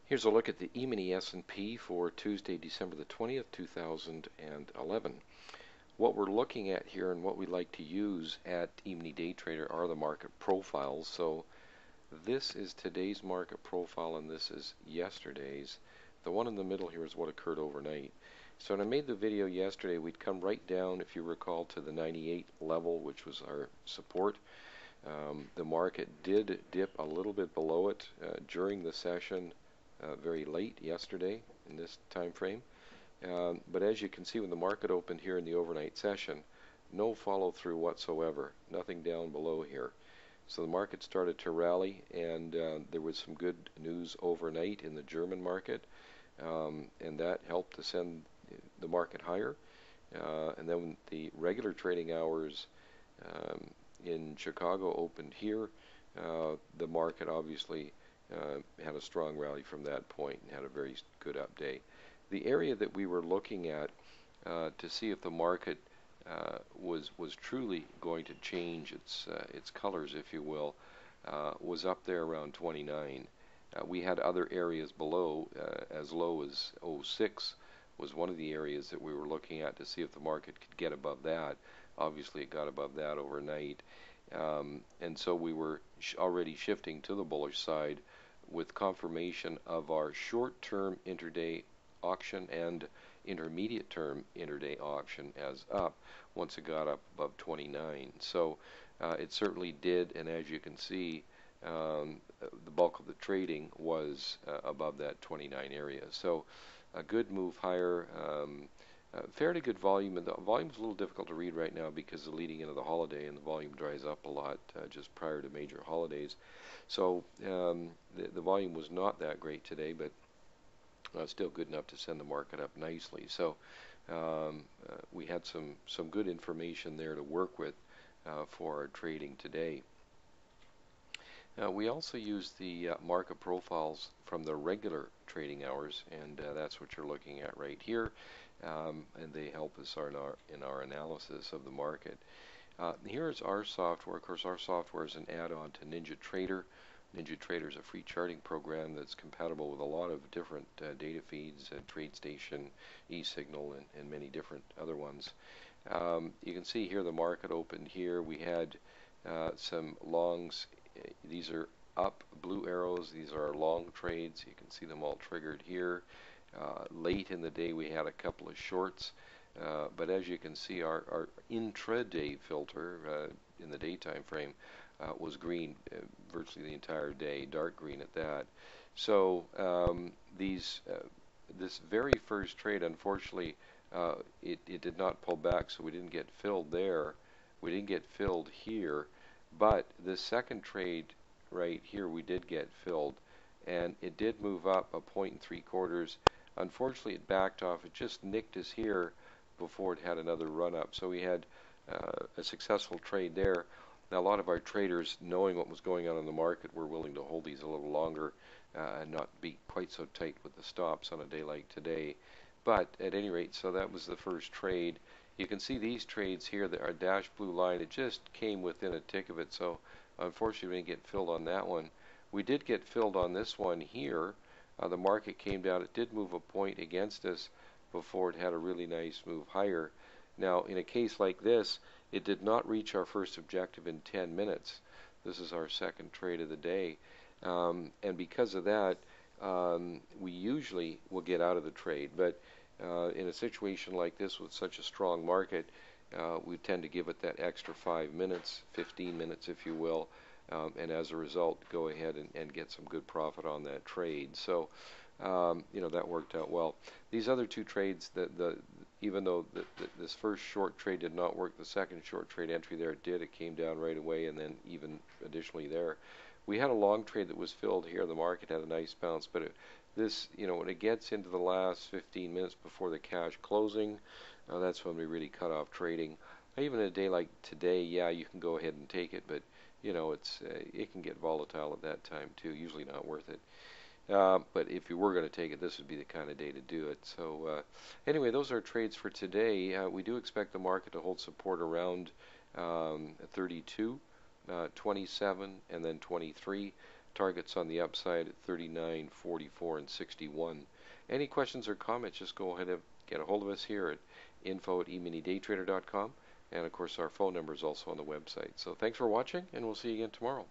Here's a look at the emini S&P for Tuesday, December the 20th, 2011. What we're looking at here and what we like to use at emini Day Trader are the market profiles. So this is today's market profile and this is yesterday's. The one in the middle here is what occurred overnight. So when I made the video yesterday, we'd come right down, if you recall, to the 98 level, which was our support. The market did dip a little bit below it during the session very late yesterday in this time frame. But as you can see, when the market opened here in the overnight session, no follow through whatsoever, nothing down below here. So the market started to rally, and there was some good news overnight in the German market, and that helped to send the market higher. And then the regular trading hours in Chicago opened here. The market obviously had a strong rally from that point and had a very good up day. The area that we were looking at to see if the market was truly going to change its colors, if you will, was up there around 29. We had other areas below, as low as 06 was one of the areas that we were looking at to see if the market could get above that. Obviously, it got above that overnight. And so we were already shifting to the bullish side with confirmation of our short-term intraday auction and intermediate-term intraday auction as up once it got up above 29. So it certainly did, and as you can see, the bulk of the trading was above that 29 area. So a good move higher. Fairly good volume, and the volume's a little difficult to read right now because of leading into the holiday, and the volume dries up a lot just prior to major holidays. So the volume was not that great today, but still good enough to send the market up nicely. So we had some good information there to work with for our trading today. We also use the market profiles from the regular trading hours, and that's what you're looking at right here. And they help us in our analysis of the market. Here's our software. Of course, our software is an add-on to NinjaTrader. NinjaTrader is a free charting program that's compatible with a lot of different data feeds, TradeStation, eSignal, and many different other ones. You can see here the market opened here. We had some longs. These are up blue arrows. These are our long trades. You can see them all triggered here. Late in the day we had a couple of shorts, but as you can see, our intraday filter in the daytime frame was green virtually the entire day, dark green at that. So this very first trade, unfortunately, it did not pull back, so we didn't get filled there. We didn't get filled here, but the second trade right here we did get filled, and it did move up a point and 3/4. Unfortunately, it backed off. It just nicked us here before it had another run up. So we had a successful trade there. Now, a lot of our traders, knowing what was going on in the market, were willing to hold these a little longer and not be quite so tight with the stops on a day like today. But at any rate, so that was the first trade. You can see these trades here, our dashed blue line, it just came within a tick of it. So unfortunately, we didn't get filled on that one. We did get filled on this one here. The market came down. It did move a point against us before it had a really nice move higher. Now, in a case like this, it did not reach our first objective in 10 minutes. This is our second trade of the day. And because of that, we usually will get out of the trade. But in a situation like this with such a strong market, we tend to give it that extra 5 minutes, 15 minutes, if you will. And as a result, go ahead and get some good profit on that trade. So, that worked out well. These other two trades, even though this first short trade did not work, the second short trade entry there did. It came down right away, and then even additionally there. We had a long trade that was filled here. The market had a nice bounce, but when it gets into the last 15 minutes before the cash closing, that's when we really cut off trading. Even a day like today, yeah, you can go ahead and take it, but it can get volatile at that time too. Usually not worth it. But if you were going to take it, this would be the kind of day to do it. So anyway, those are trades for today. We do expect the market to hold support around 32, 27, and then 23. Targets on the upside at 39, 44, and 61. Any questions or comments, just go ahead and get a hold of us here at info@eminidaytrader.com. And of course, our phone number is also on the website. So thanks for watching, and we'll see you again tomorrow.